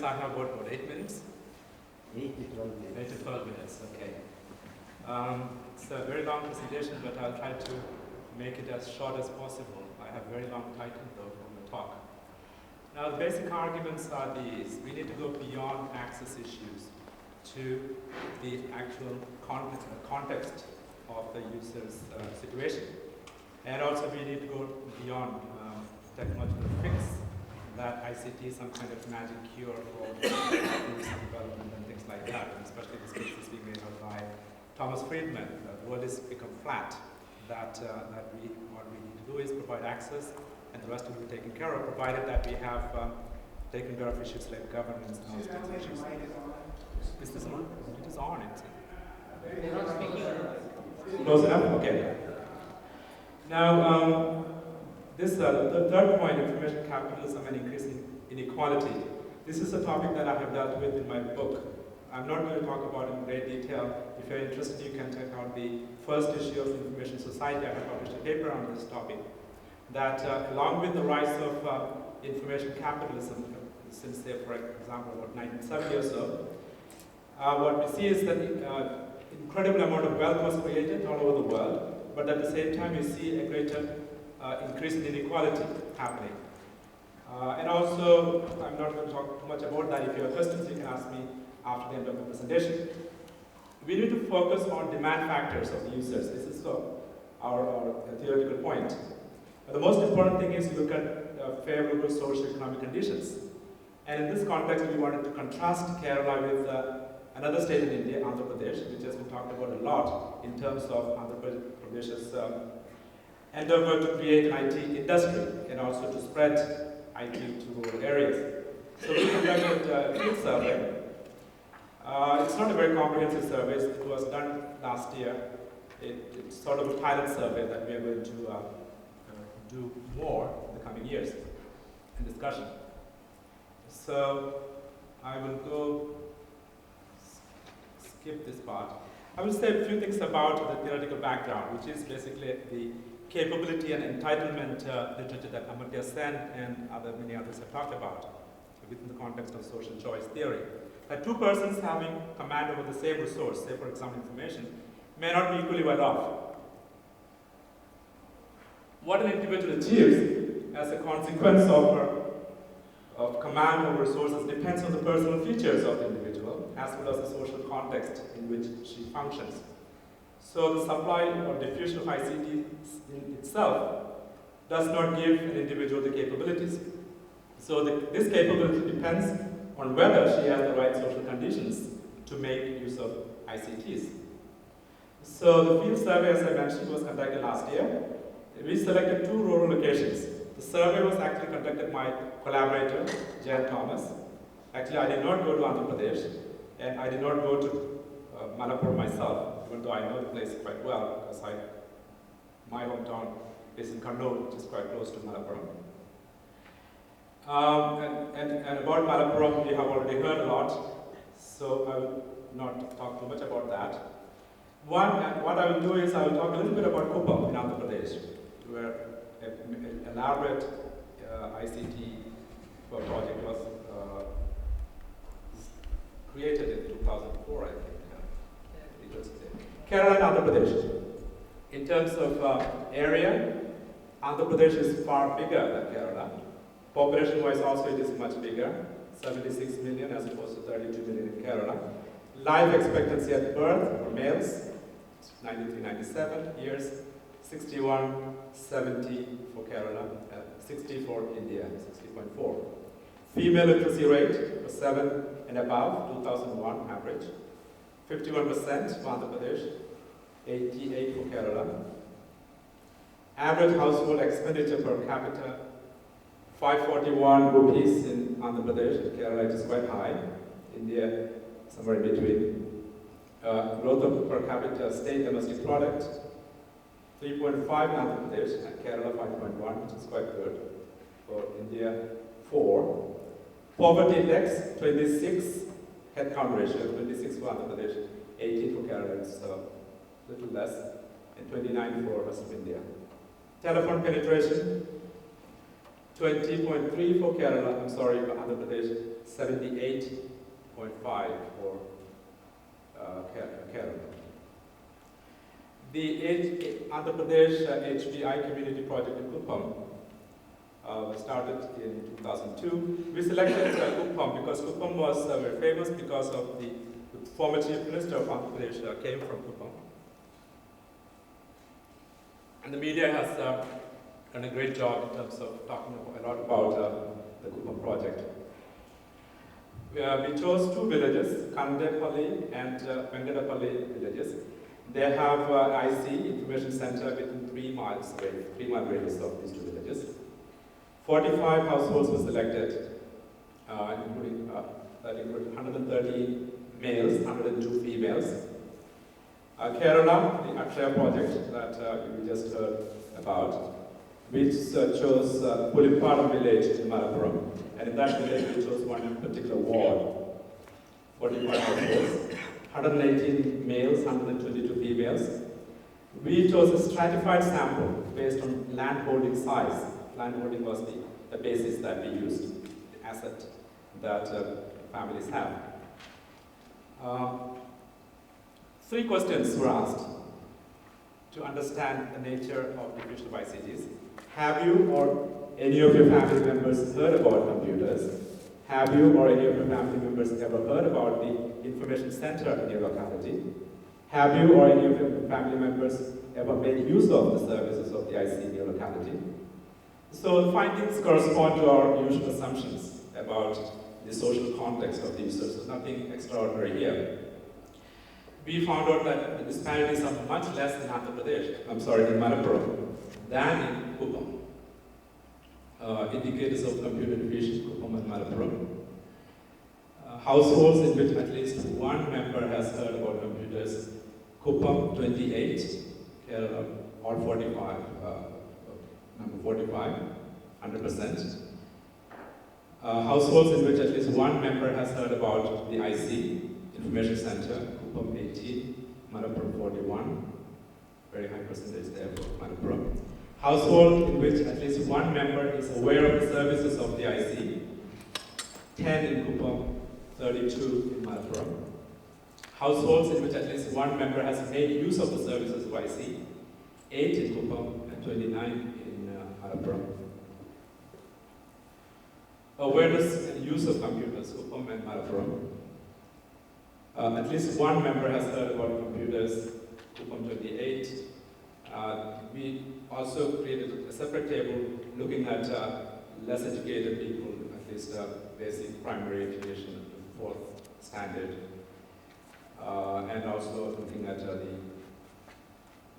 minutes. I have what, 8 minutes? 8 to 12 minutes. 8 to 12 minutes, okay. It's a very long presentation, but I'll try to make it as short as possible. I have a very long title, though, from the talk. Now, the basic arguments are these. We need to go beyond access issues to the actual context of the user's situation. And also, we need to go beyond technological fix that ICT is some kind of magic cure for some development and things like that, and especially this case is being made out by Thomas Friedman. The world has become flat, that what we need to do is provide access, and the rest will be taken care of, provided that we have taken care of issues like governance and all those issues. Is this on? It is on. They're not speaking. Close enough? Okay. Now, the third point, information capitalism and increasing inequality. This is a topic that I have dealt with in my book. I'm not going to talk about it in great detail. If you're interested, you can check out the first issue of Information Society. I have published a paper on this topic. That along with the rise of information capitalism, since say, for example, about 1970 or so, what we see is that incredible amount of wealth was created all over the world, but at the same time, you see a greater increase in inequality happening. And also, I'm not going to talk too much about that. If you have questions, you can ask me after the end of the presentation. We need to focus on demand factors of the users. This is our theoretical point. But the most important thing is to look at favorable socio-economic conditions. And in this context, we wanted to contrast Kerala with another state in India, Andhra Pradesh, which has been talked about a lot in terms of Andhra Pradesh's endeavor to create an IT industry and also to spread IT to rural areas. So we conducted a field survey. It's not a very comprehensive survey. It was done last year. It's sort of a pilot survey that we are going to do more in the coming years in discussion. So I will go skip this part. I will say a few things about the theoretical background, which is basically the capability and entitlement literature that Amartya Sen and many others have talked about within the context of social choice theory. That two persons having command over the same resource, say for example information, may not be equally well off. What an individual achieves as a consequence of command over resources depends on the personal features of the individual as well as the social context in which she functions. So the supply or diffusion of ICT in itself does not give an individual the capabilities. So this capability depends on whether she has the right social conditions to make use of ICTs. So the field survey, as I mentioned, was conducted last year. We selected 2 rural locations. The survey was actually conducted by my collaborator, Jan Thomas. Actually, I did not go to Andhra Pradesh, and I did not go to Malappuram myself, even though I know the place quite well, because my hometown is in Kannur, which is quite close to Malappuram. And about Malappuram, we have already heard a lot, so I will not talk too much about that. What I will do is I will talk a little bit about Kuppam in Andhra Pradesh, where an elaborate ICT project was created in 2004, I think. Kerala and Andhra Pradesh. In terms of area, Andhra Pradesh is far bigger than Kerala. Population-wise also it is much bigger, 76 million as opposed to 32 million in Kerala. Life expectancy at birth for males, 93-97 years, 61-70 for Kerala, 60 for India, 60.4. Female literacy rate was 7 and above, 2001 average. 51% for Andhra Pradesh, 88 for Kerala. Average household expenditure per capita, 541 rupees in Andhra Pradesh. In Kerala, it is quite high. India, somewhere in between. Growth of per capita state domestic product, 3.5 in Andhra Pradesh, and Kerala 5.1, which is quite good. For India, 4. Poverty index, 26. Headcount ratio, 26 for Andhra Pradesh, 18 for Kerala, it's a little less, and 29 for rest of India. Telephone penetration, 20.3 for Kerala, I'm sorry, for Andhra Pradesh, 78.5 for Kerala. The Andhra Pradesh HBI community project in Kuppam was started in 2002. We selected Kuppam because Kuppam was very famous because of the former Chief Minister of Andhra Pradesh came from Kuppam. And the media has done a great job in terms of talking a lot about the Kuppam project. We chose two villages, Kandepalli and Venkatapalli villages. They have IC, Information Center, within 3 miles away, 3-mile radius of these two villages. 45 households were selected, including 130 males, 102 females. Kerala, the Akshaya project that we just heard about, which chose Pulipparam village in Malappuram. And in that village, we chose one particular ward, 45 households, 118 males, 122 females. We chose a stratified sample based on land holding size. Land holding was the basis that we used, the asset that families have. 3 questions were asked to understand the nature of diffusion of ICTs. Have you or any of your family members heard about computers? Have you or any of your family members ever heard about the information center in your locality? Have you or any of your family members ever made use of the services of the IC in your locality? So the findings correspond to our usual assumptions about the social context of the users. There's nothing extraordinary here. We found out that the disparities are much less in Andhra Pradesh, in Malappuram, than in Kuppam. Indicators of computer diffusion, Kuppam and Malappuram. Households in which at least one member has heard about computers, Kuppam 28, Kerala or 45, number 45, 100%. Households in which at least one member has heard about the IC, Information Center, Kuppam 18, Malappuram 41, very high percentage there for Malappuram. Household in which at least one member is aware of the services of the IC, 10 in Kuppam, 32 in Malappuram. Households in which at least one member has made use of the services of IC, 8 in Kuppam and 29 in Malappuram. Awareness and use of computers, Kuppam and Malappuram. At least one member has heard about computers, Kuppam 28. We also created a separate table looking at less educated people, at least basic primary education, 4th standard, and also looking at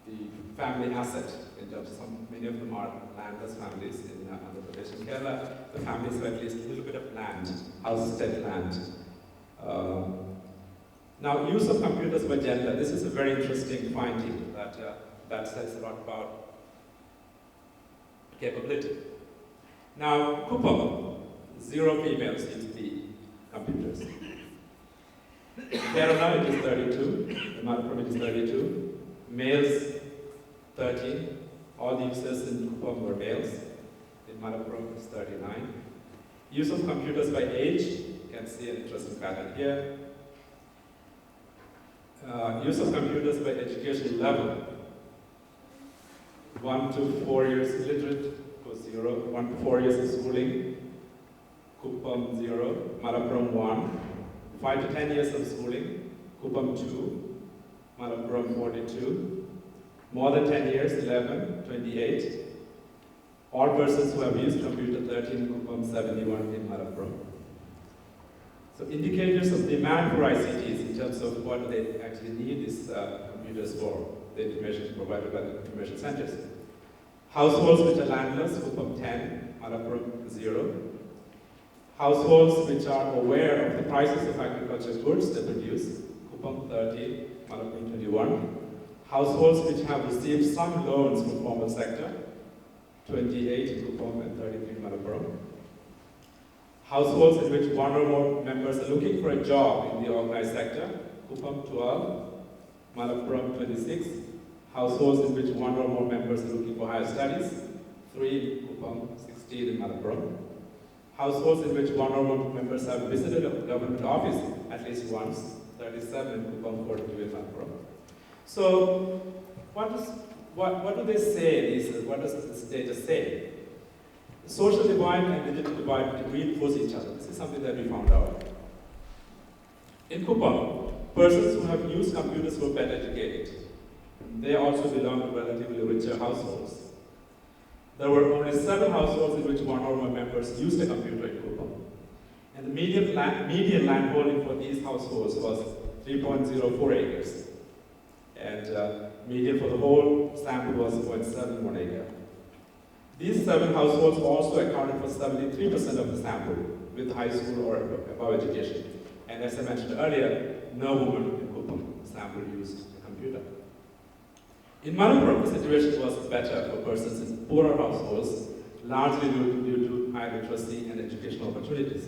the family asset in terms of many of them are landless families in Andhra Pradesh. In Kerala, the families have at least a little bit of land, house-stead land. Now, use of computers by gender. This is a very interesting finding that says a lot about capability. Now, Kuppam, 0 females use the computers. Kerala, it is 32. Malappuram, it is 32. Males, 13. All the users in Kuppam were males. In Malappuram, it's 39. Use of computers by age. You can see an interesting pattern here. Use of computers by education level. 1 to 4 years illiterate was 0. 1 to 4 years of schooling. Kuppam 0. Malappuram 1. 5 to 10 years of schooling. Kuppam 2. Malappuram 42. More than 10 years, 11, 28. All persons who have used computer, 13, Kuppam 71 in Malappuram. So indicators of demand for ICTs in terms of what they actually need these computers for, the information provided by the information centers. Households which are landless, Kuppam 10, Malappuram 0. Households which are aware of the prices of agricultural goods they produce, Kuppam 30, Malappuram 21. Households which have received some loans from formal sector, 28 in Kuppam and 33 in Malappuram. Households in which one or more members are looking for a job in the organized sector, Kuppam 12, Malappuram 26. Households in which one or more members are looking for higher studies, 3 in Kupang, 16 in Malappuram. Households in which one or more members have visited a government office at least once, 37 in Kupang, 42 in Malappuram. So, what do they say? What does this data say? The social divide and digital divide reinforce each other. This is something that we found out. In Kupang, persons who have used computers were better educated. They also belong to relatively richer households. There were only 7 households in which one or more members used a computer in Kupang. And the median land holding for these households was 3.04 acres. And median for the whole sample was 0.71 acre. These 7 households also accounted for 73% of the sample with high school or above education. And as I mentioned earlier, no woman in Kupang sample used a computer. In Malappuram, the situation was better for persons in poorer households, largely due to higher literacy and educational opportunities.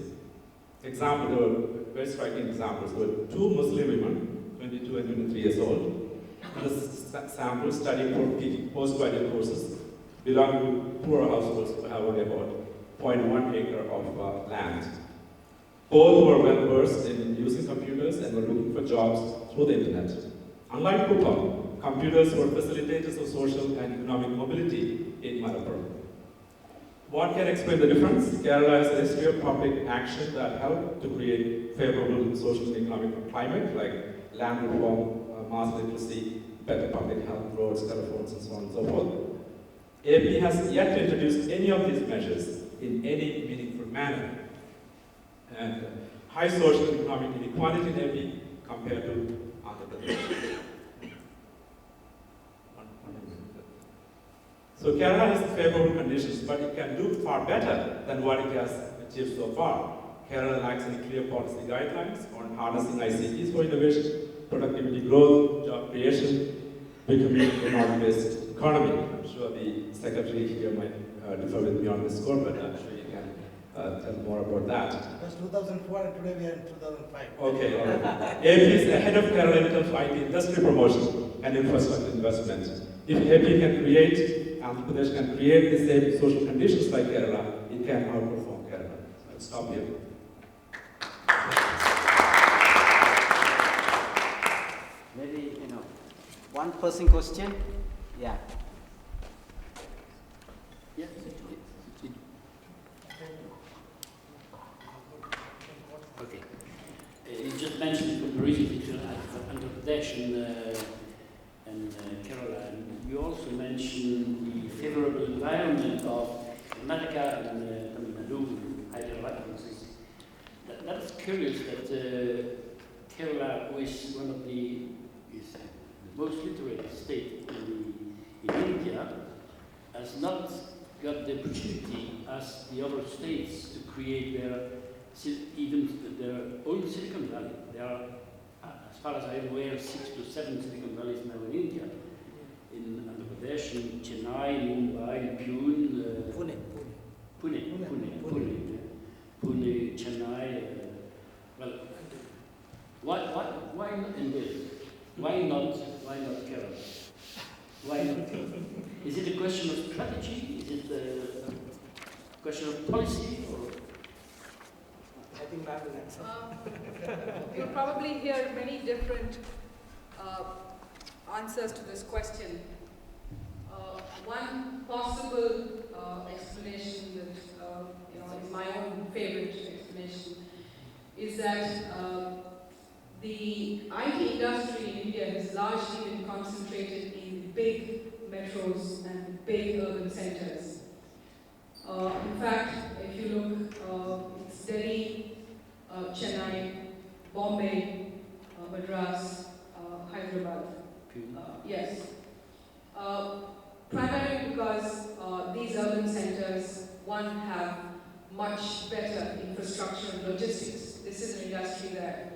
There were very striking examples. There were 2 Muslim women, 22 and 23 years old, in the sample studying for postgraduate courses, belonging to poorer households who have only about 0.1 acre of land. Both were well versed in using computers and were looking for jobs through the internet. Unlike Kupang, computers were facilitators of social and economic mobility in Malappuram. What can explain the difference? Kerala has a history of public action that helped to create favorable social and economic climate, like land reform, mass literacy, better public health, roads, telephones, and so on and so forth. AP has yet to introduce any of these measures in any meaningful manner. And high social and economic inequality in AP compared to Andhra Pradesh. So Kerala has favorable conditions, but it can do far better than what it has achieved so far. Kerala lacks any clear policy guidelines on harnessing ICTs for innovation, productivity growth, job creation, becoming a knowledge-based economy. I'm sure the secretary here might differ with me on this score, but I'm sure you can tell more about that. It was 2004 and today we are in 2005. Okay, all right. AP is ahead of Kerala in terms of IT industry promotion and infrastructure investment. If AP can create, Andhra Pradesh can create the same social conditions like Kerala, it can outperform Kerala. So I'll stop here. Maybe, one person question? Yeah. Yeah. Okay. You just mentioned the comparison between Andhra Pradesh and Kerala, and you also mentioned the favorable environment of Karnataka and Tamil Nadu, Hyderabad, for instance. That's curious that Kerala, who is one of the most literate state in India, has not got the opportunity as the other states to create even their own Silicon Valley. There are, as far as I'm aware, 6 to 7 Silicon Valleys now in India. In Andhra Pradesh, in Chennai, Mumbai, Pune, Chennai. Well, why not in this? Why not Kerala? Why not Kerala? Is it a question of strategy? Is it a question of policy? Or? I think Ma'am will answer. You'll probably hear many different answers to this question. One possible explanation that is my own favorite explanation is that the IT industry in India has largely been concentrated in big metros and big urban centers. In fact, if you look, it's Delhi, Chennai, Bombay, Madras, Hyderabad. Yes. Primarily because these urban centers, one, have much better infrastructure and logistics. This is an industry that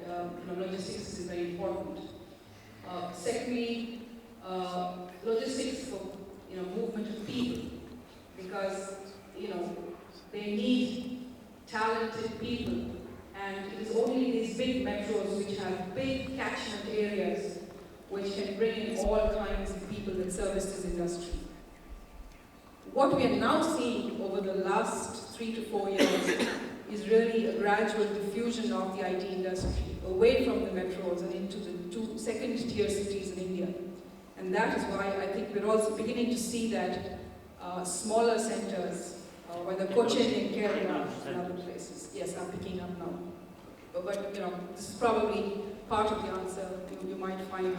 logistics is very important. Secondly, logistics for movement of people, because they need talented people, and it is only these big metros which have big catchment areas which can bring in all kinds of people that service this industry. what we are now seeing over the last 3 to 4 years is really a gradual diffusion of the IT industry away from the metros and into the two second-tier cities in India. And that is why I think we're also beginning to see that smaller centers, whether Cochin in Kerala and other places, yes, are picking up now. But you know, this is probably part of the answer. You might find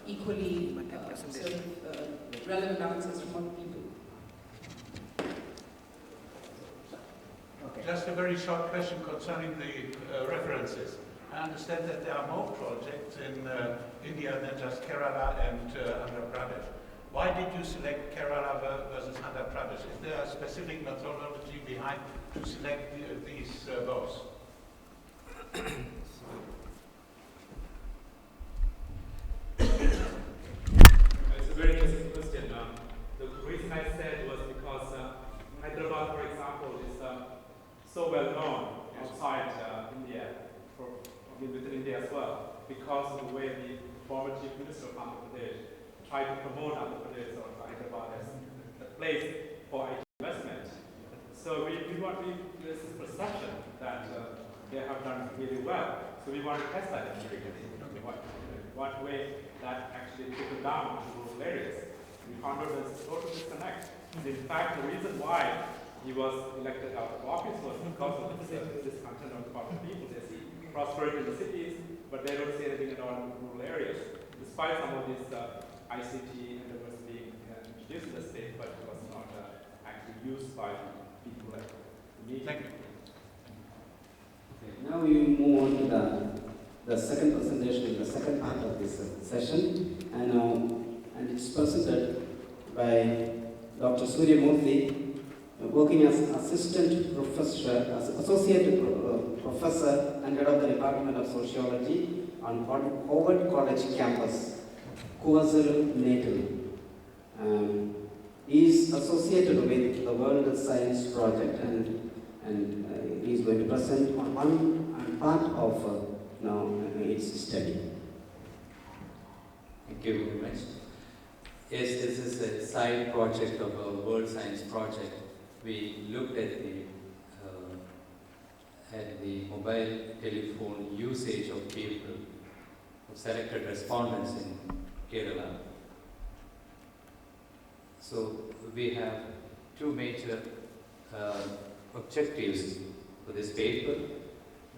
equally sort of relevant answers from other people. Okay. Just a very short question concerning the references. I understand that there are more projects in India than just Kerala and Andhra Pradesh. Why did you select Kerala versus Andhra Pradesh? Is there a specific methodology behind to select these both? It's a very interesting question. The reason I said was because Hyderabad, for example, is so well known outside India, within India as well, because of the way the former Chief Minister of Andhra Pradesh tried to promote Andhra Pradesh or Hyderabad as a place for IT investment. So there's this perception that they have done really well. So we want to test that in what way that actually trickled down to rural areas. We found out there's a total disconnect. And in fact, the reason why he was elected out of office was because of this content on the part of people. They see prosperity in the cities, but they don't see anything at all in rural areas. Despite some of these ICT endeavors being introduced in the state, but it was not actually used by people like me. Thank you. Okay, now we move on to the second presentation, the second part of this session, and it's presented by Dr. Surya Murthy, working as assistant professor, as associate professor and head of the Department of Sociology on Howard College campus, Kuazuru Natal. He is associated with the World Science Project and he is going to present on one part of its study. Thank you very much. Yes, this is a side project of our World Science Project. We looked at the mobile telephone usage of people, of selected respondents in Kerala. So we have two major objectives for this paper.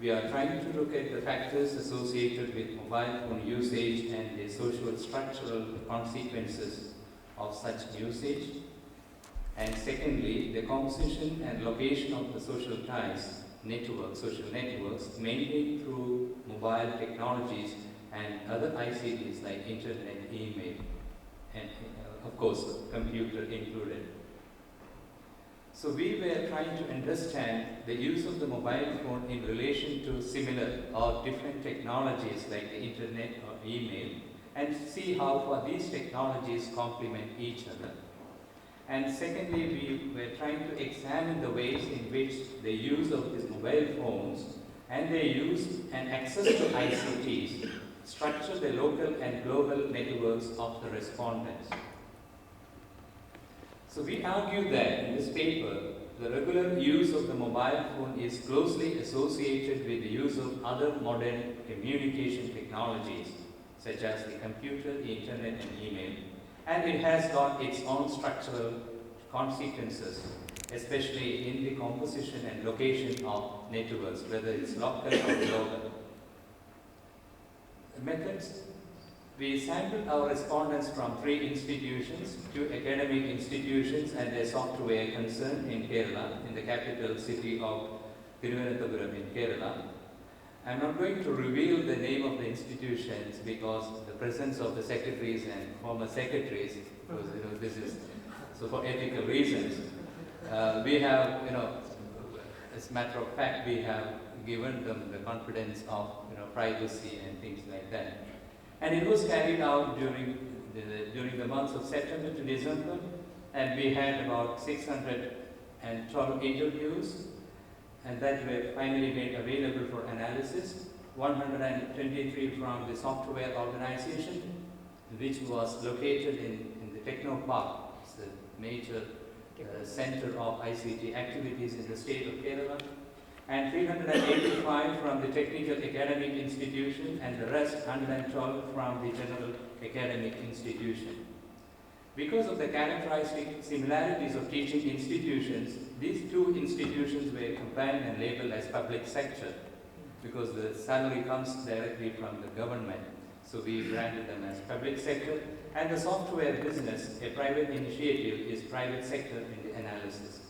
We are trying to look at the factors associated with mobile phone usage and the social structural consequences of such usage. And secondly, the composition and location of the social ties, social networks, mainly through mobile technologies and other ICTs like internet, email, and of course, computer included. So we were trying to understand the use of the mobile phone in relation to similar or different technologies like the internet or email, and see how far these technologies complement each other. And secondly, we were trying to examine the ways in which the use of these mobile phones and their use and access to ICTs structure the local and global networks of the respondents. So we argue that in this paper, the regular use of the mobile phone is closely associated with the use of other modern communication technologies, such as the computer, the internet, and email. And it has got its own structural consequences, especially in the composition and location of networks, whether it's local or global. The methods. We sampled our respondents from 3 institutions, 2 academic institutions and their software concern in Kerala, in the capital city of Thiruvananthapuram in Kerala. I'm not going to reveal the name of the institutions because the presence of the secretaries and former secretaries, because this is, so for ethical reasons, we have, as a matter of fact, we have given them the confidence of, privacy and things like that. And it was carried out during the months of September to December, and we had about 612 interviews, and that were finally made available for analysis. 123 from the software organization, which was located in the Techno Park. It's a major Center of ICT Activities in the state of Kerala, and 385 from the Technical Academic Institution, and the rest 112 from the General Academic Institution. Because of the characteristic similarities of teaching institutions, these two institutions were combined and labeled as public sector because the salary comes directly from the government. So we branded them as public sector, and the software business, a private initiative, is private sector in the analysis.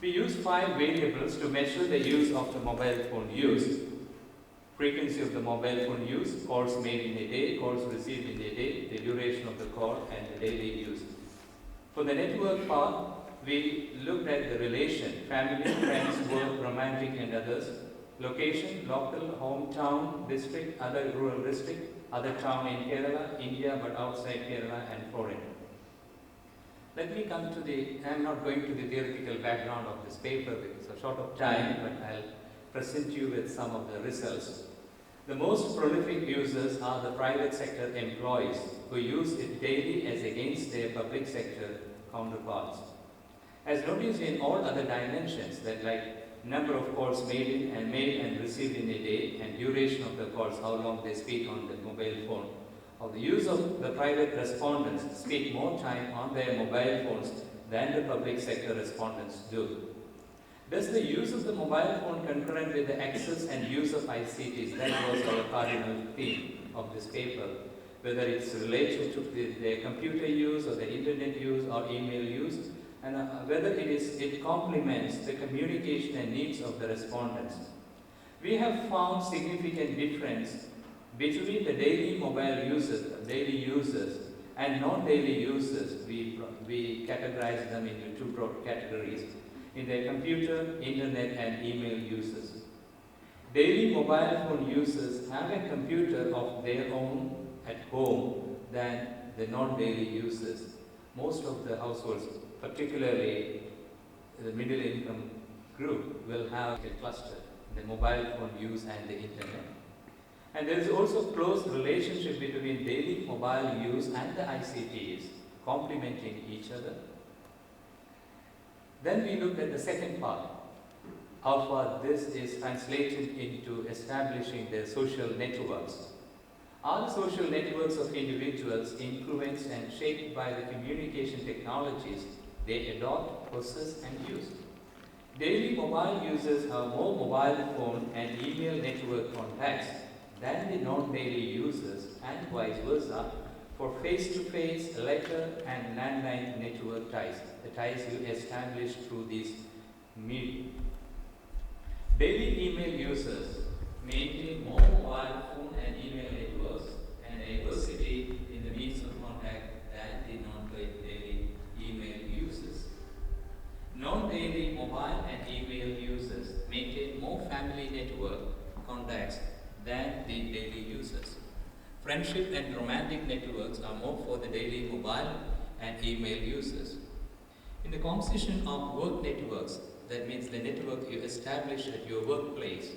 We use 5 variables to measure the use of the mobile phone use. Frequency of the mobile phone use, calls made in a day, calls received in a day, the duration of the call, and the daily use. For the network part, we looked at the relation, family, friends, work, romantic, and others. Location, local, hometown, district, other rural district, other town in Kerala, India, but outside Kerala, and foreign. Let me come to I'm not going to the theoretical background of this paper because it's a short of time, but I'll present you with some of the results. The most prolific users are the private sector employees who use it daily as against their public sector counterparts. As noticed in all other dimensions, that like number of calls made and received in a day, and duration of the calls, how long they speak on the mobile phone, or the use of the private respondents speak more time on their mobile phones than the public sector respondents do. Does the use of the mobile phone concurrent with the access and use of ICTs? That was our cardinal theme of this paper. Whether it's related to their computer use or the internet use or email use, and whether it complements the communication and needs of the respondents. We have found significant difference between the daily mobile users, and non-daily users. We categorize them into 2 broad categories in their computer, internet, and email users. Daily mobile phone users have a computer of their own at home than the non-daily users. Most of the households, particularly the middle income group, will have a cluster, the mobile phone use and the internet. And there is also a close relationship between daily mobile use and the ICTs, complementing each other. Then we looked at the second part, how far this is translated into establishing their social networks. Are the social networks of individuals influenced and shaped by the communication technologies they adopt, possess, and use? Daily mobile users have more mobile phone and email network contacts than the non-daily users, and vice versa, for face-to-face, letter, and landline network ties, the ties you establish through these media. Daily email users maintain more mobile phone and email networks and diversity in the means of contact than the non-daily email users. Non-daily mobile and email users maintain more family network contacts than the daily users. Friendship and romantic networks are more for the daily mobile and email users. In the composition of work networks, that means the network you establish at your workplace,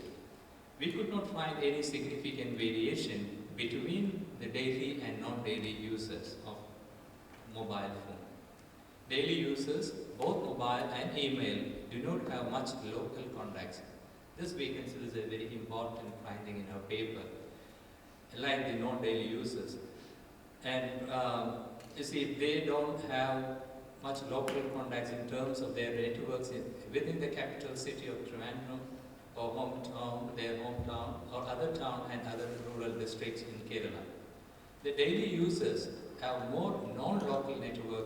we could not find any significant variation between the daily and non-daily users of mobile phone. Daily users, both mobile and email, do not have much local contacts. This we consider as a very important finding in our paper, like the non-daily users. And you see, they don't have much local contacts in terms of their networks within the capital city of Trivandrum or hometown, their hometown, or other town and other rural districts in Kerala. The daily users have more non-local network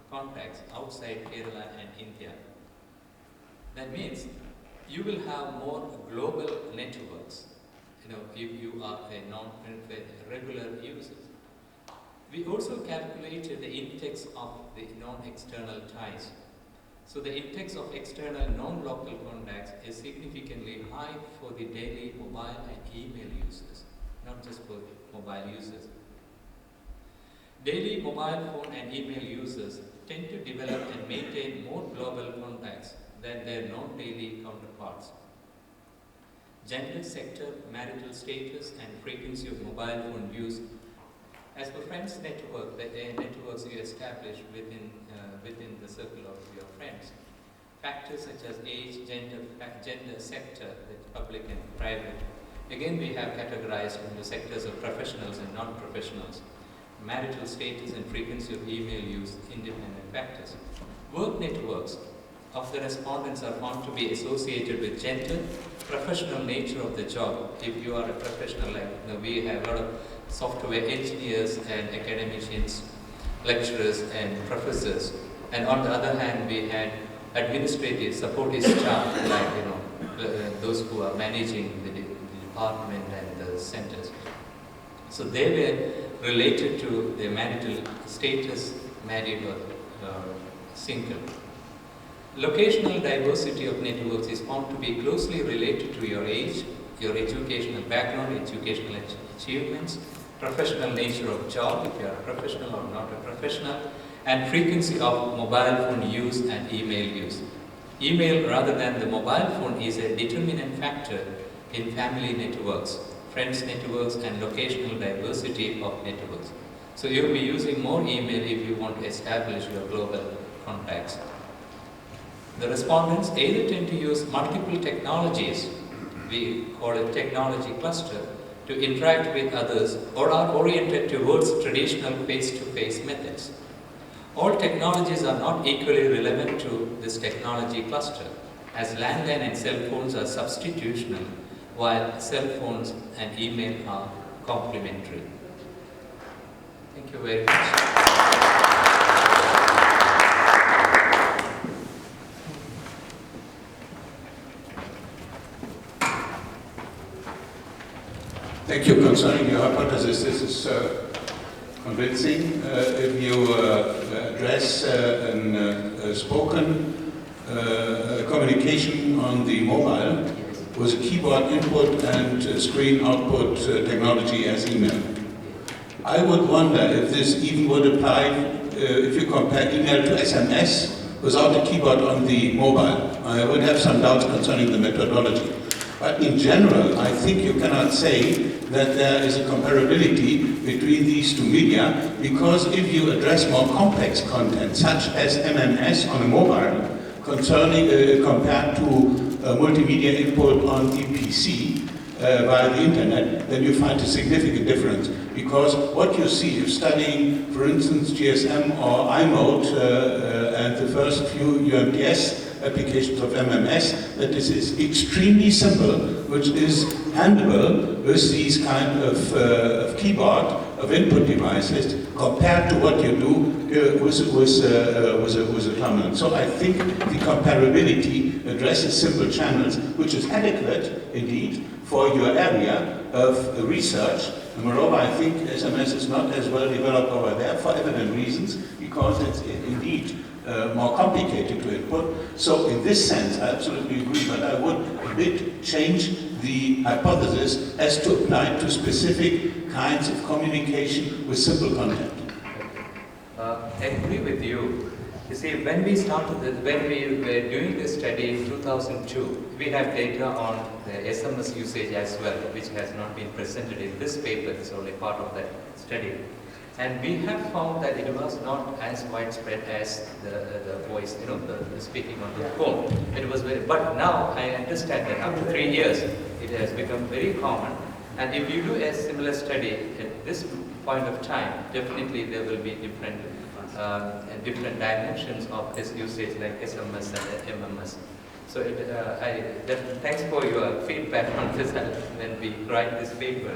contacts outside Kerala and India. That means you will have more global networks, if you are a regular user. We also calculated the index of the non-external ties. So the index of external non-local contacts is significantly high for the daily mobile and email users, not just for mobile users. Daily mobile phone and email users tend to develop and maintain more global contacts than their non-daily counterparts. Gender, sector, marital status, and frequency of mobile phone use As for friends network, the networks you establish within the circle of your friends, factors such as age, gender, sector, that's public and private. Again, we have categorized into sectors of professionals and non-professionals. Marital status and frequency of email use, independent factors. Work networks of the respondents are found to be associated with gender, professional nature of the job. If you are a professional, like we have a lot of software engineers and academicians, lecturers and professors. And on the other hand, we had administrative supportive staff, like those who are managing the department and the centers. So they were related to their marital status, married or single. Locational diversity of networks is found to be closely related to your age, your educational background, educational achievements, professional nature of job, if you are a professional or not a professional, and frequency of mobile phone use and email use. Email rather than the mobile phone is a determinant factor in family networks, friends networks, and locational diversity of networks. So you'll be using more email if you want to establish your global contacts. The respondents either tend to use multiple technologies, we call it technology cluster, to interact with others, or are oriented towards traditional face-to-face methods. All technologies are not equally relevant to this technology cluster, as landline and cell phones are substitutional, while cell phones and email are complementary. Thank you very much. Thank you. Concerning your hypothesis, this is convincing. If you address spoken communication on the mobile with a keyboard input and screen output technology as email, I would wonder if this even would apply if you compare email to SMS without a keyboard on the mobile. I would have some doubts concerning the methodology. But in general, I think you cannot say that there is a comparability between these two media, because if you address more complex content, such as MMS on a mobile, compared to multimedia input on the PC via the internet, then you find a significant difference. Because what you see if studying, for instance, GSM or iMode and the first few UMTS applications of MMS, that this is extremely simple, which is handleable with these kind of keyboard, of input devices, compared to what you do with a terminal. So I think the comparability addresses simple channels, which is adequate, indeed, for your area of research. And moreover, I think SMS is not as well developed over there for evident reasons, because it's indeed more complicated to input. So in this sense, I absolutely agree, but I would a bit change the hypothesis as to apply to specific kinds of communication with simple content. I agree with you. You see, when we were doing this study in 2002, we have data on the SMS usage as well, which has not been presented in this paper. It's only part of that study. And we have found that it was not as widespread as the voice, the speaking on the phone. It was but now I understand that after 3 years, it has become very common. And if you do a similar study at this point of time, definitely there will be different dimensions of this usage, like SMS and MMS. So thanks for your feedback on this when we write this paper,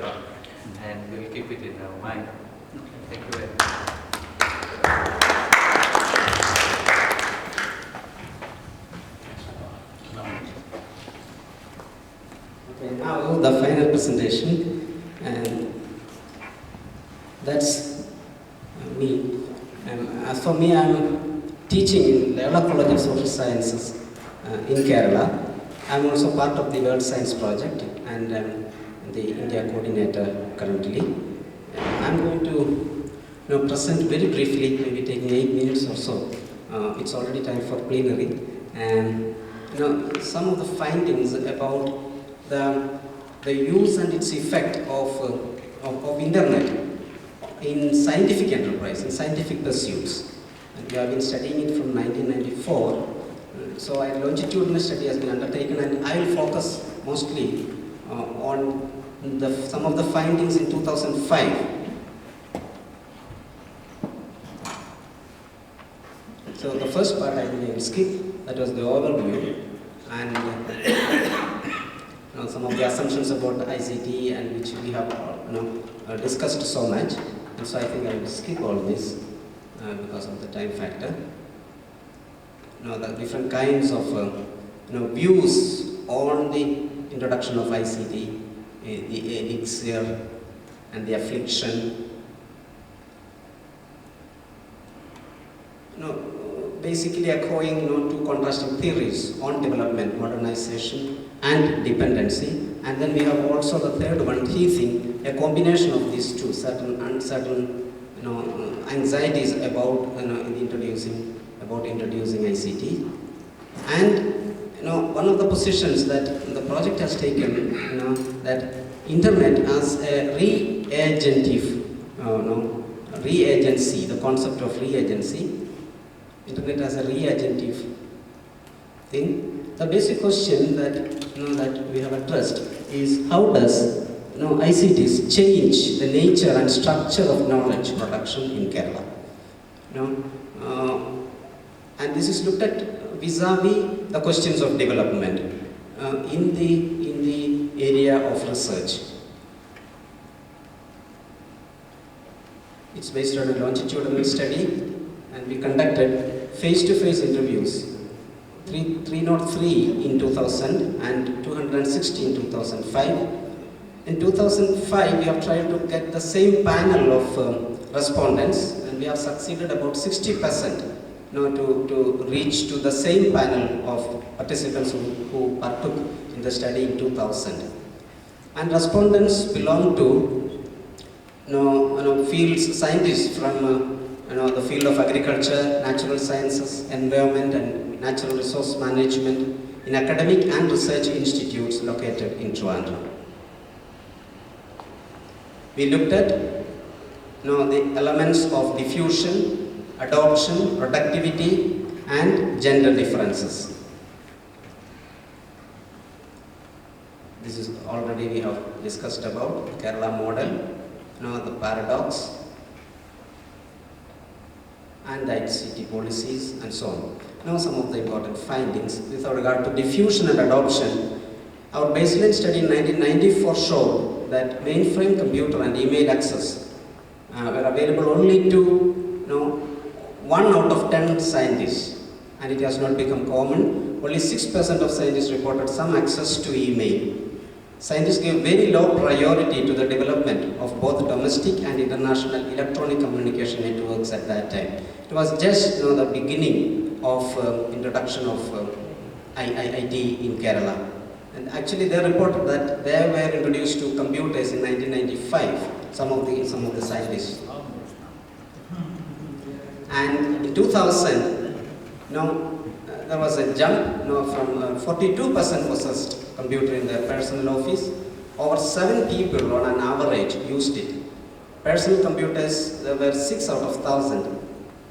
and we'll keep it in our mind. Thank you very much. Okay, now the final presentation, and that's me. And as for me, I'm teaching in Loyola College of Social Sciences in Kerala. I'm also part of the World Science Project, and I'm the India coordinator currently. I'm going to present very briefly, maybe taking 8 minutes or so. It's already time for plenary, and some of the findings about the use and its effect of internet in scientific enterprise, in scientific pursuits. And we have been studying it from 1994. So a longitudinal study has been undertaken, and I will focus mostly on some of the findings in 2005. So the first part I will skip, that was the overview, and some of the assumptions about the ICT, and which we have discussed so much. And so I think I will skip all this because of the time factor. The different kinds of views on the introduction of ICT, the elixir and the affliction. Basically echoing two contrasting theories on development, modernization and dependency. And then we have also the third one, teasing a combination of these two, certain uncertain anxieties about introducing ICT. And one of the positions that the project has taken, that internet as a reagency, the concept of reagency. Internet as a reagentive thing. The basic question that we have addressed is, how does ICTs change the nature and structure of knowledge production in Kerala? And this is looked at vis-a-vis the questions of development in the area of research. It's based on a longitudinal study, and we conducted face-to-face interviews, 303 in 2000 and 260 in 2005. In 2005, we have tried to get the same panel of respondents, and we have succeeded about 60% to reach to the same panel of participants who partook in the study in 2000. And respondents belong to fields, scientists from the field of agriculture, natural sciences, environment and natural resource management in academic and research institutes located in Trivandrum. We looked at the elements of diffusion, adoption, productivity and gender differences. This is already we have discussed about the Kerala model, the paradox, and the ICT policies and so on. Now some of the important findings with regard to diffusion and adoption. Our baseline study in 1994 showed that mainframe computer and email access were available only to 1 out of 10 scientists, and it has not become common. Only 6% of scientists reported some access to email. Scientists gave very low priority to the development of both domestic and international electronic communication networks at that time. It was just the beginning of introduction of IIT in Kerala. And actually they reported that they were introduced to computers in 1995, some of the scientists. And in 2000, there was a jump from 42% possessed computer in their personal office. Over 7 people on an average used it. Personal computers, there were 6 out of 1,000.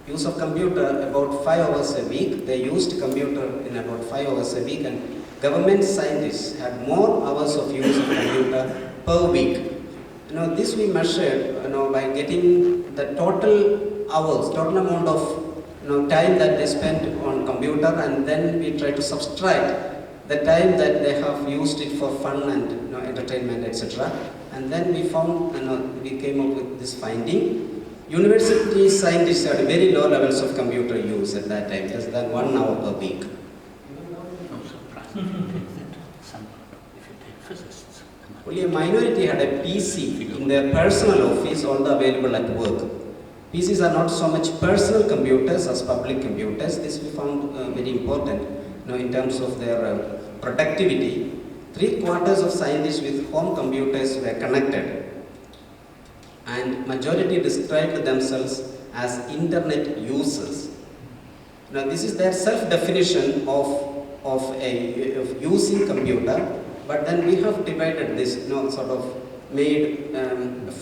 Use of computer about 5 hours a week. They used computer in about 5 hours a week, and government scientists had more hours of use of computer per week. This we measured by getting the total hours, total amount of time that they spent on computer, and then we try to subtract the time that they have used it for fun and entertainment, etc. And then we found, we came up with this finding. University scientists had very low levels of computer use at that time, less than 1 hour per week. Only a minority had a PC in their personal office, although available at work. PCs are not so much personal computers as public computers. This we found very important in terms of their productivity. 3/4 of scientists with home computers were connected, and majority described themselves as internet users. Now this is their self-definition of using computer, but then we have divided this, sort of made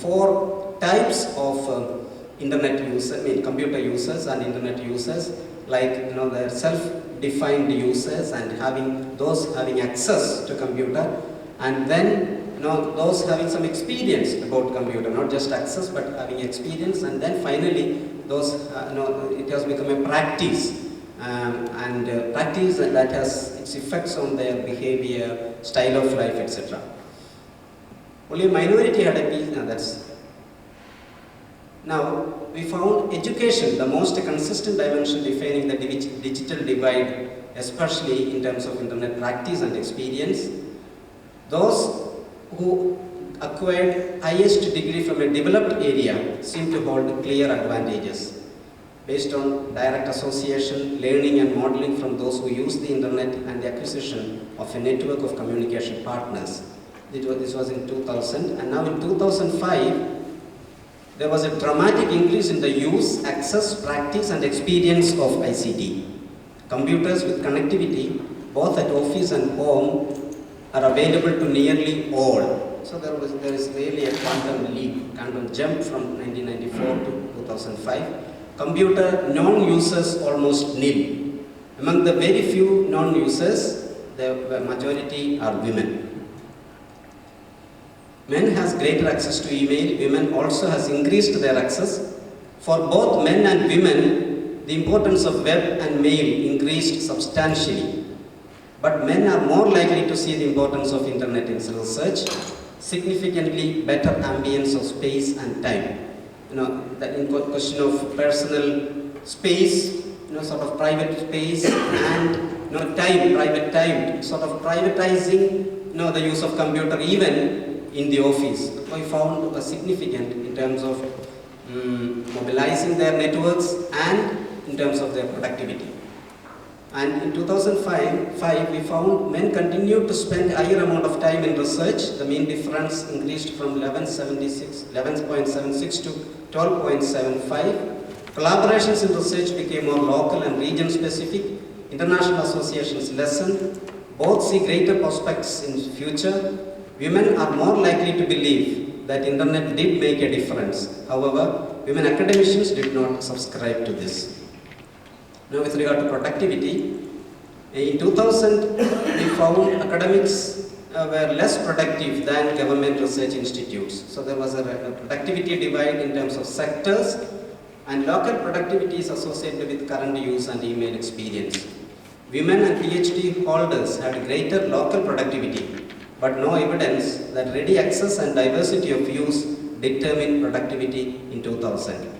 4 types of internet users, computer users and internet users, like the self-defined users and those having access to computer, and then those having some experience about computer, not just access but having experience, and then finally those it has become a practice, practice that has its effects on their behavior, style of life, etc. Only a minority had a piece. Now we found education the most consistent dimension defining the digital divide, especially in terms of internet practice and experience. Those who acquired highest degree from a developed area seem to hold clear advantages based on direct association, learning and modeling from those who use the internet, and the acquisition of a network of communication partners. This was in 2000, and now in 2005 there was a dramatic increase in the use, access, practice and experience of ICT. Computers with connectivity both at office and home are available to nearly all. So there is really a quantum leap, quantum jump from 1994 to 2005. Computer non-users almost nil. Among the very few non-users, the majority are women. Men has greater access to email, women also has increased their access. For both men and women, the importance of web and mail increased substantially. But men are more likely to see the importance of internet in research, significantly better ambience of space and time. That in question of personal space, sort of private space and time, private time, sort of privatizing, the use of computer even in the office. We found a significant in terms of mobilizing their networks and in terms of their productivity. And in 2005, we found men continued to spend higher amount of time in research. The mean difference increased from 11.76 to 12.75. Collaborations in research became more local and region specific. International associations lessened. Both see greater prospects in future. Women are more likely to believe that internet did make a difference. However, women academicians did not subscribe to this. Now with regard to productivity, in 2000 we found academics were less productive than government research institutes. So there was a productivity divide in terms of sectors, and local productivity is associated with current use and email experience. Women and PhD holders had greater local productivity, but no evidence that ready access and diversity of use determined productivity in 2000.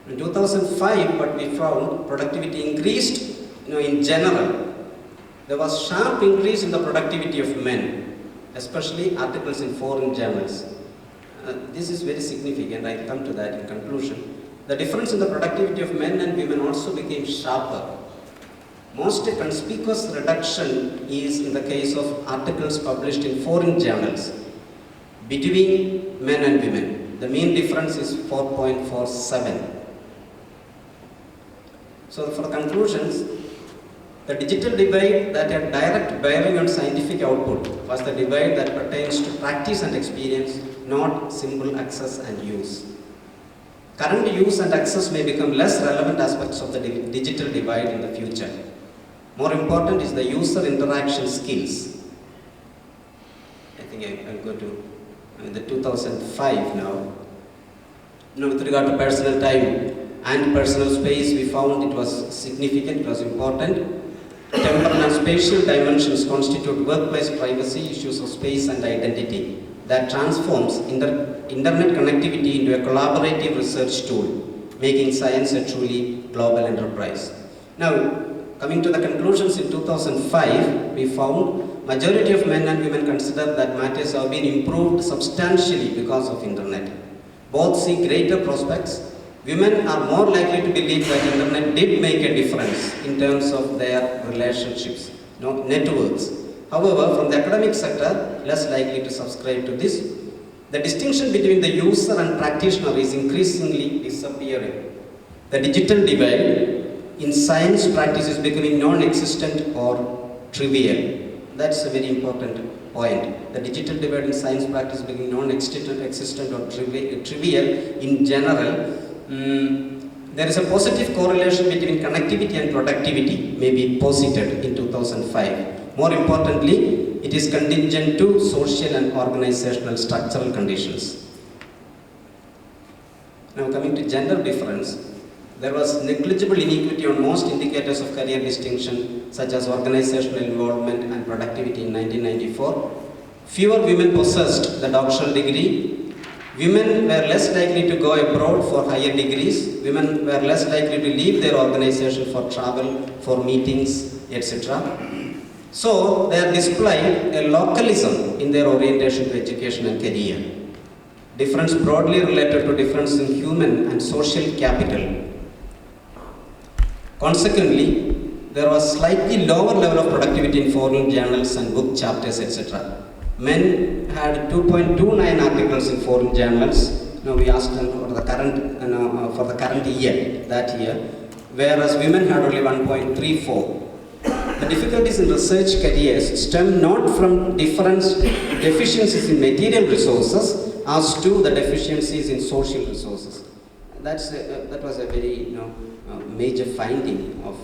In 2005, what we found, productivity increased, in general. There was sharp increase in the productivity of men, especially articles in foreign journals. This is very significant, I'll come to that in conclusion. The difference in the productivity of men and women also became sharper. Most conspicuous reduction is in the case of articles published in foreign journals between men and women. The mean difference is 4.47. So for conclusions, the digital divide that had direct bearing on scientific output was the divide that pertains to practice and experience, not simple access and use. Current use and access may become less relevant aspects of the digital divide in the future. More important is the user interaction skills. I think I'll go to the 2005 now. With regard to personal time and personal space, we found it was significant, it was important. Temporal and spatial dimensions constitute workplace privacy, issues of space and identity that transforms internet connectivity into a collaborative research tool, making science a truly global enterprise. Now, coming to the conclusions in 2005, we found majority of men and women consider that matters have been improved substantially because of internet. Both see greater prospects. Women are more likely to believe that internet did make a difference in terms of their relationships, networks. However, from the academic sector, less likely to subscribe to this. The distinction between the user and practitioner is increasingly disappearing. The digital divide in science practice is becoming non-existent or trivial. That's a very important point. The digital divide in science practice being non-existent or trivial in general. There is a positive correlation between connectivity and productivity, may be posited in 2005. More importantly, it is contingent to social and organizational structural conditions. Now coming to gender difference, there was negligible inequity on most indicators of career distinction, such as organizational involvement and productivity in 1994. Fewer women possessed the doctoral degree. Women were less likely to go abroad for higher degrees. Women were less likely to leave their organization for travel, for meetings, etc. So they are displaying a localism in their orientation to education and career. Difference broadly related to difference in human and social capital. Consequently, there was slightly lower level of productivity in foreign journals and book chapters, etc. Men had 2.29 articles in foreign journals. Now we asked them for the current year, that year, whereas women had only 1.34. The difficulties in research careers stem not from deficiencies in material resources as to the deficiencies in social resources. That was a very major finding of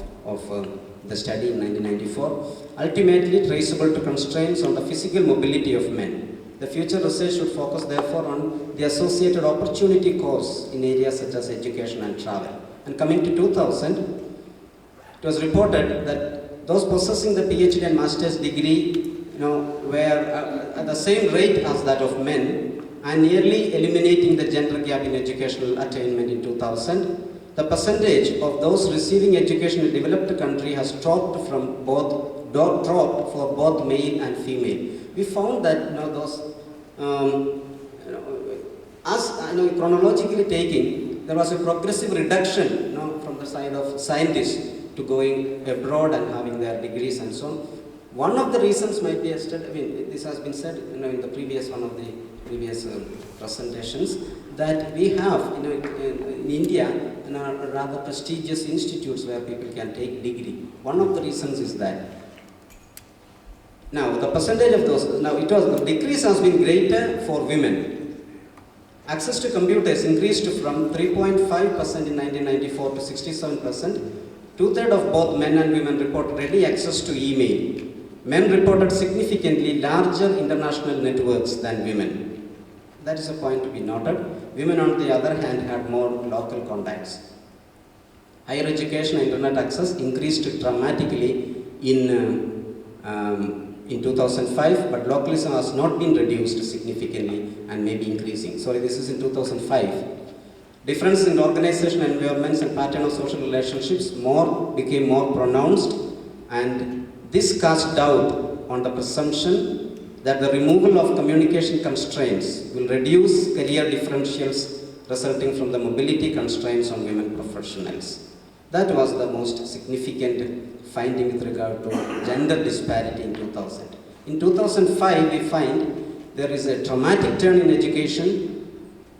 the study in 1994, ultimately traceable to constraints on the physical mobility of men. The future research should focus therefore on the associated opportunity costs in areas such as education and travel. And coming to 2000, it was reported that those possessing the PhD and master's degree were at the same rate as that of men, and nearly eliminating the gender gap in educational attainment in 2000. The percentage of those receiving education in a developed country has dropped for both male and female. We found that chronologically taking, there was a progressive reduction from the side of scientists to going abroad and having their degrees and so on. One of the reasons might be, this has been said in the previous previous presentations, that we have in India rather prestigious institutes where people can take degree. One of the reasons is that. Now the percentage of those, the decrease has been greater for women. Access to computers increased from 3.5% in 1994 to 67%. Two-thirds of both men and women report ready access to email. Men reported significantly larger international networks than women. That is a point to be noted. Women, on the other hand, had more local contacts. Higher education and internet access increased dramatically in 2005, but localism has not been reduced significantly and may be increasing. Sorry, this is in 2005. Difference in organization environments and pattern of social relationships became more pronounced, and this cast doubt on the presumption that the removal of communication constraints will reduce career differentials resulting from the mobility constraints on women professionals. That was the most significant finding with regard to gender disparity in 2000. In 2005, we find there is a dramatic turn in education.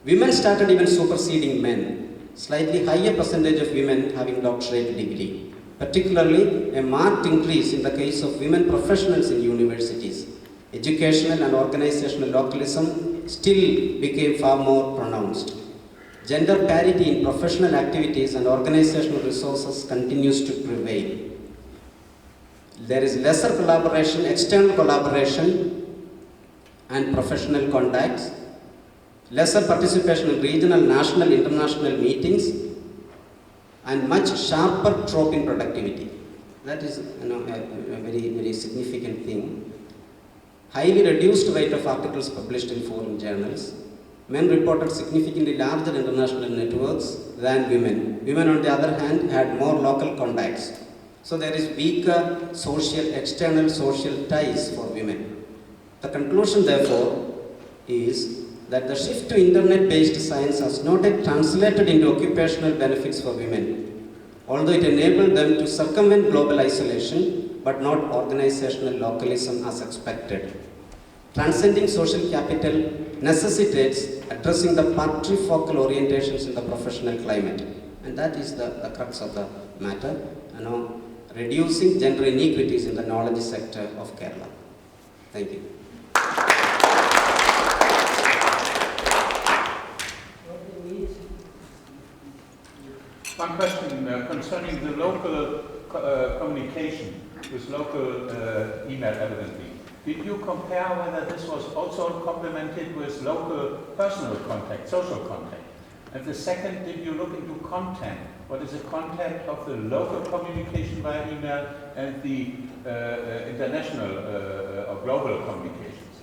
Women started even superseding men. Slightly higher percentage of women having doctorate degree. Particularly, a marked increase in the case of women professionals in universities. Educational and organizational localism still became far more pronounced. Gender parity in professional activities and organizational resources continues to prevail. There is lesser collaboration, external collaboration and professional contacts, lesser participation in regional, national, international meetings, and much sharper drop in productivity. That is a very, very significant thing. Highly reduced rate of articles published in foreign journals. Men reported significantly larger international networks than women. Women, on the other hand, had more local contacts. So there is weaker external social ties for women. The conclusion, therefore, is that the shift to internet-based science has not yet translated into occupational benefits for women, although it enabled them to circumvent global isolation, but not organizational localism as expected. Transcending social capital necessitates addressing the patrifocal orientations in the professional climate. And that is the crux of the matter, reducing gender inequities in the knowledge sector of Kerala. Thank you. One question concerning the local communication with local email evidently. Did you compare whether this was also complemented with local personal contact, social contact? And the second, did you look into content? What is the content of the local communication via email and the international or global communications?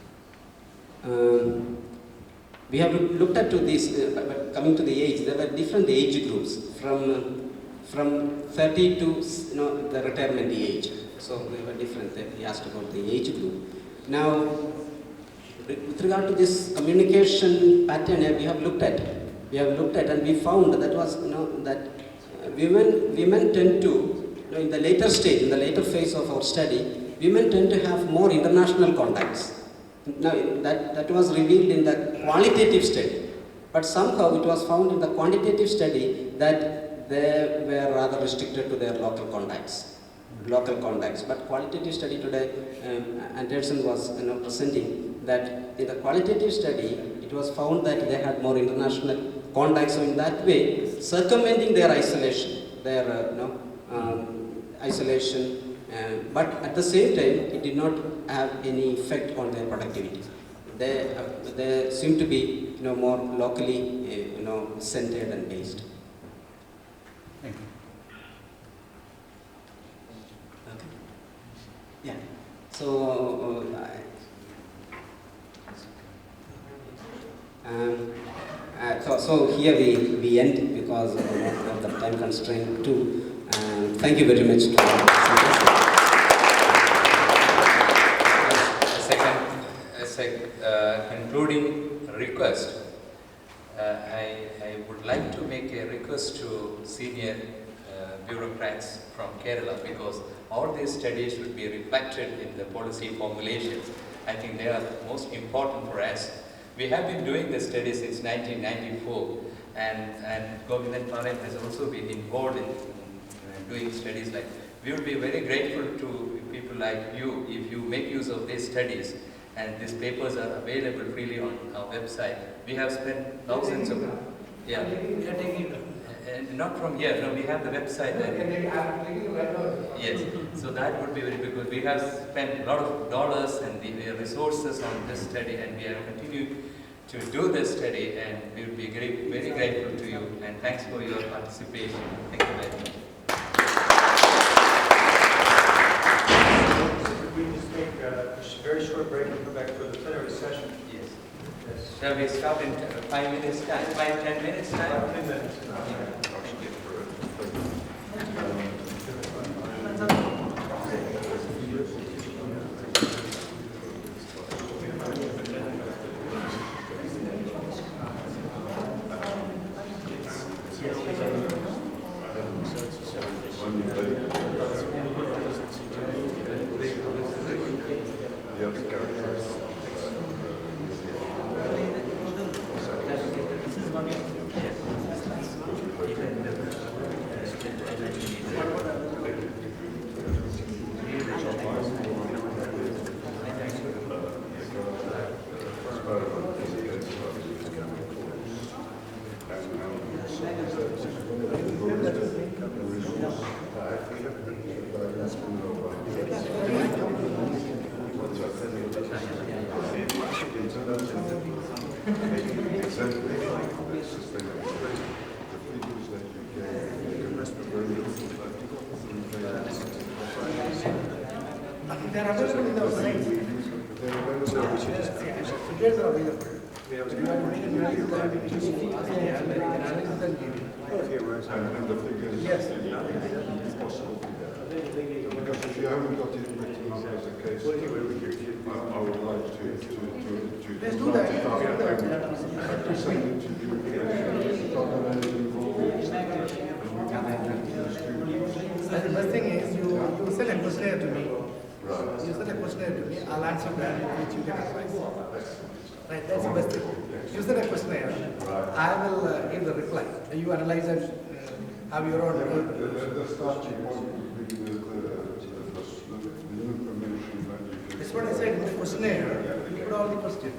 We have looked at this, but coming to the age, there were different age groups from 30 to the retirement age. So they were different. He asked about the age group. Now, with regard to this communication pattern, we have looked at, and we found that was that women tend to, in the later stage, in the later phase of our study, women tend to have more international contacts. Now, that was revealed in the qualitative study, but somehow it was found in the quantitative study that they were rather restricted to their local contacts. But qualitative study today, Anderson was presenting that in the qualitative study, it was found that they had more international contacts. So in that way, circumventing their isolation, but at the same time, it did not have any effect on their productivity. They seem to be more locally centered and based. Thank you. Yeah. So here we end because of the time constraint too. Thank you very much. Concluding request, I would like to make a request to senior bureaucrats from Kerala, because all these studies should be reflected in the policy formulations. I think they are most important for us. We have been doing this study since 1994, and Govindan Parekh has also been involved in doing studies like. We would be very grateful to people like you if you make use of these studies, and these papers are available freely on our website. We have spent thousands of... Yeah. And not from here, no, we have the website. Yes, so that would be very good. We have spent a lot of dollars and the resources on this study, and we have continued to do this study, and we will be very grateful to you, and thanks for your participation. Thank you very much. We just take a very short break and come back for the plenary session. Yes. Shall we start in 5 minutes time? 5-10 minutes time? 10 minutes. They're available in the website. Figures are available. We have to make it ready to have it. And the figures, yes, it's possible. Because if you haven't got it written up as a case, I would like to let's do that. I can send it to you. The best thing is you send a questionnaire to me. Right. You send a questionnaire to me, I'll answer that, which you can advise. Right, that's the best thing. You send a questionnaire, I will give the reply. You analyze and have your own. The starting point would be the new information that you can. That's what I said in the questionnaire. You put all the questions.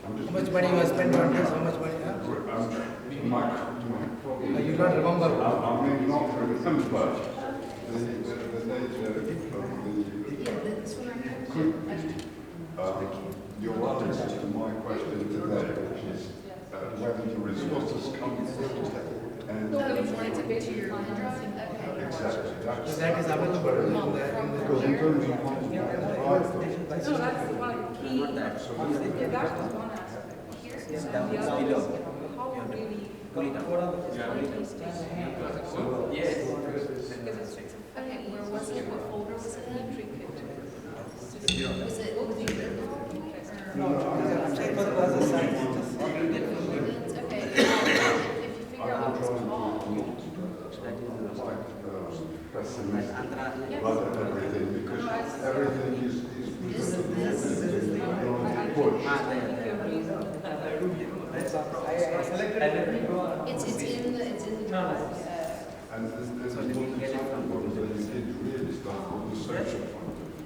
How much money you have spent on this, how much money? You don't remember? I may not remember the nature of the your answer to my question today, which is whether the resources come first and exactly That is available in the because in terms of No, that's one key. Yeah, that was one aspect. Here's the other is how really Yes. Okay, where was it? What folder was it in? intricate. Was it? no, paper was a science. Okay, if you figure out what's called. rather than everything, because everything is push. It's in the And there's one example that you did really start on the social point of view.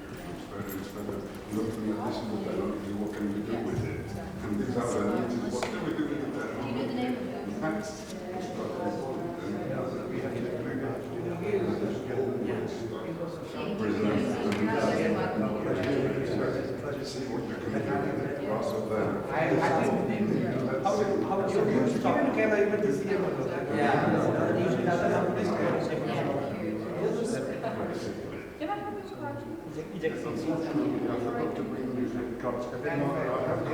Instead of looking at this and technology, what can we do with it? And these other needs, what can we do with the technology? That's we have to see what you can do with it rather than How you can even this year? I forgot to bring music cards. I have to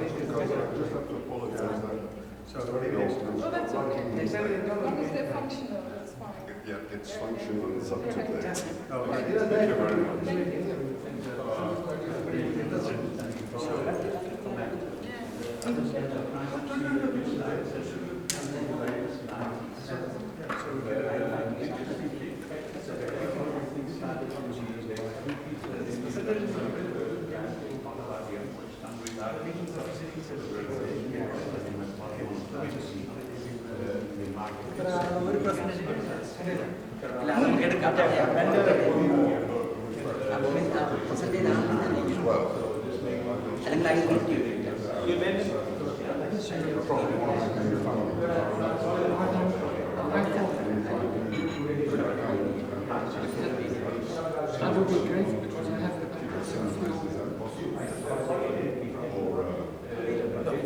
just have to apologize that somebody else is That's okay. working. As long as they're functional, that's fine. Yeah, it's functional and it's up to date. Thank you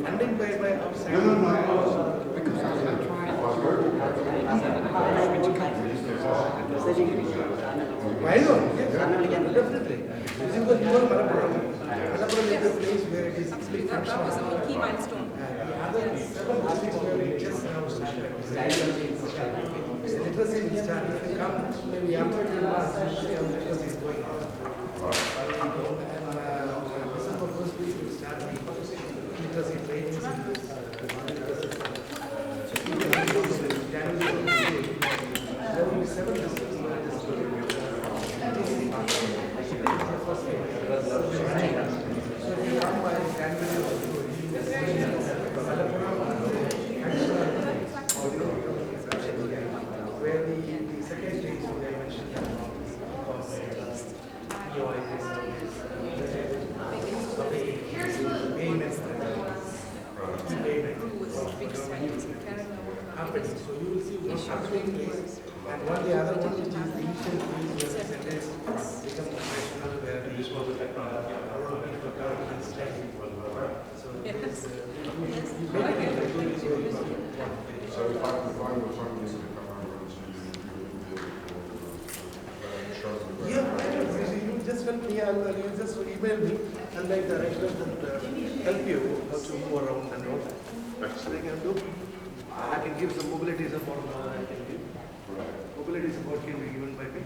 Funding by outside. Why not? Yes, definitely. This is the newer Malappuram. Malappuram is the place where it is Absolutely, that was a key milestone. the other 7 districts where it just now started. The literacy will start. If you come, maybe after 2 months, you see how literacy is going on. And December 1st week, we will start the literacy trainings in this January. There will be 7 districts where it is going. So if you come by January, where the second stage I mentioned payments happening. So you will see one happening place and one the other one which is the initial phase where the sentence becomes operational where the use of the technology people come and study. So this is So if I were funding to come over and see you, show me where. yeah, you just help me and you just email me and make the arrangement and help you how to move around and all that. So they can do. I can give some mobility support. I can give. Mobility support can be given by me.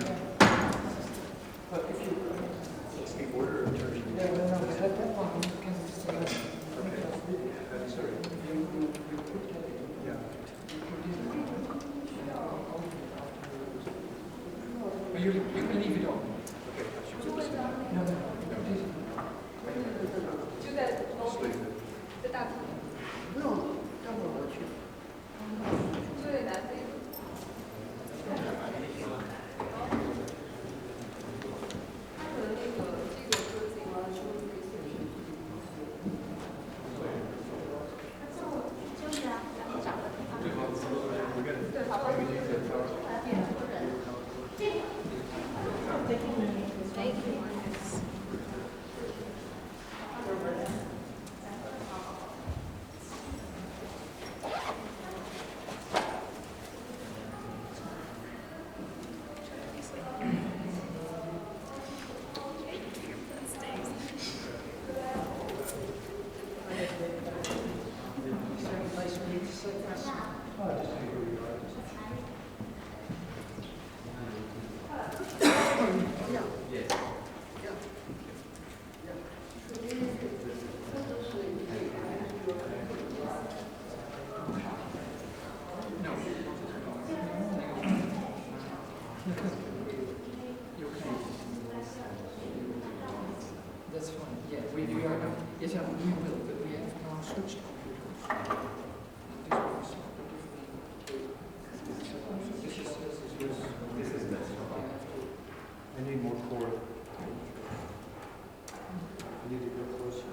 But if you... It's the order of tertiary. Yeah, well, no, but that one, you can say... Okay. Sorry. You put that in. Yeah. But you can leave it on. Okay. No, no, it isn't. Just leave it. No, don't know what you... Thank you. That's fine. Yeah, we are now. Yes, yeah, we will, but we have now switched computers. This one is different. This is this. I need more cord. I need to go closer.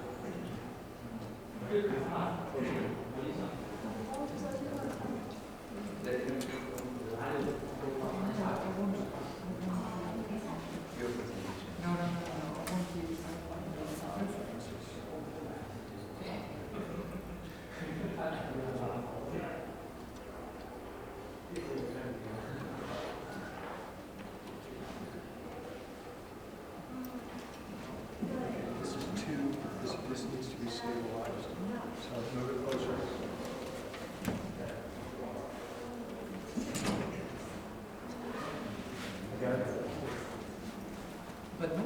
No, I want the references. This is two. This needs to be stabilized. So move it closer. Okay. But no,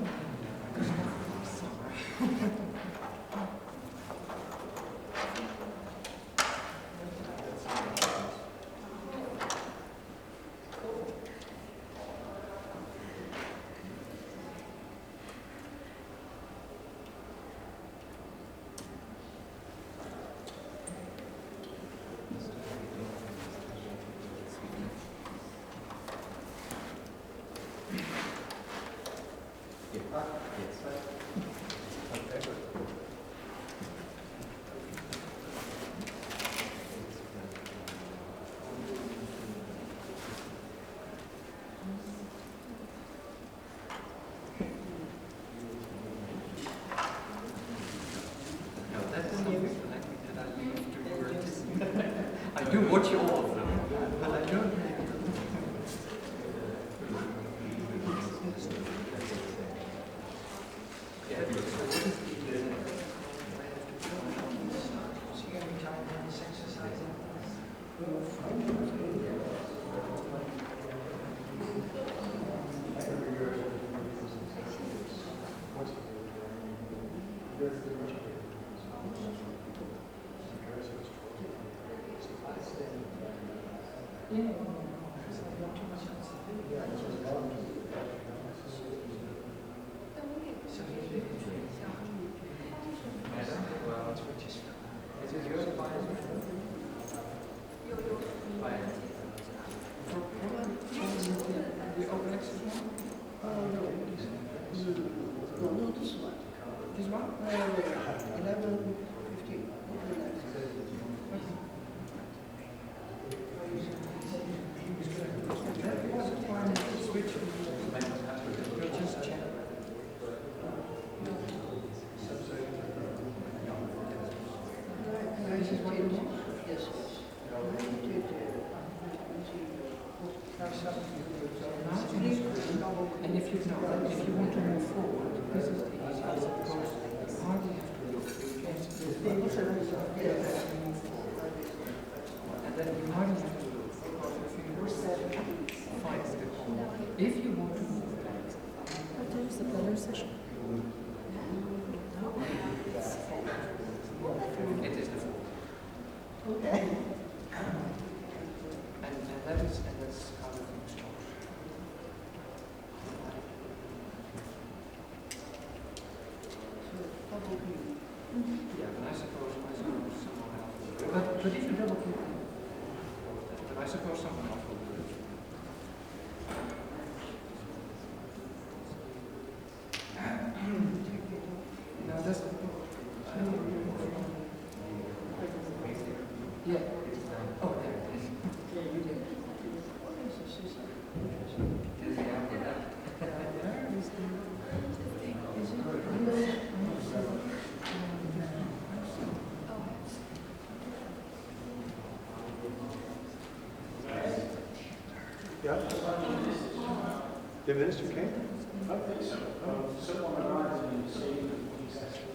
because I do watch all of them, but I don't. This one? 11, 15. Switch. We'll just check. This is what you want? Yes. And if you want to move forward, this is the easiest because you hardly have to look. You can move forward. And then you hardly have to look because if you find the If you want to move back, what time is the plenary session? It is the Okay. And that's kind of yeah, but I suppose someone else will do it. But if you double click, then I suppose someone else will do it. No, that's yeah. Oh, there it is. Yeah, you did. Yeah? The minister came? I think so. Someone arrived and said he's actually.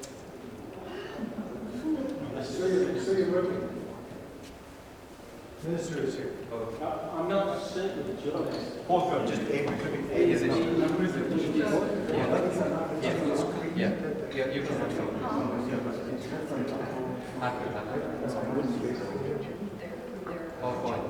So you're working? Minister is here. I'm not certain that you're there. Both of them, just A. Is it? Yeah, you can control. Oh, fine.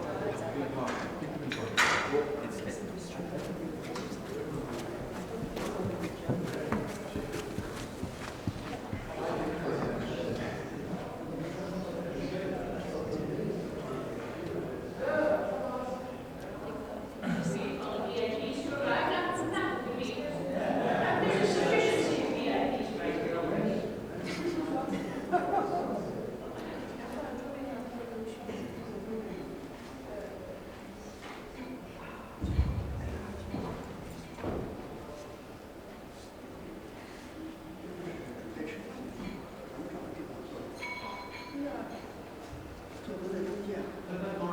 Yeah.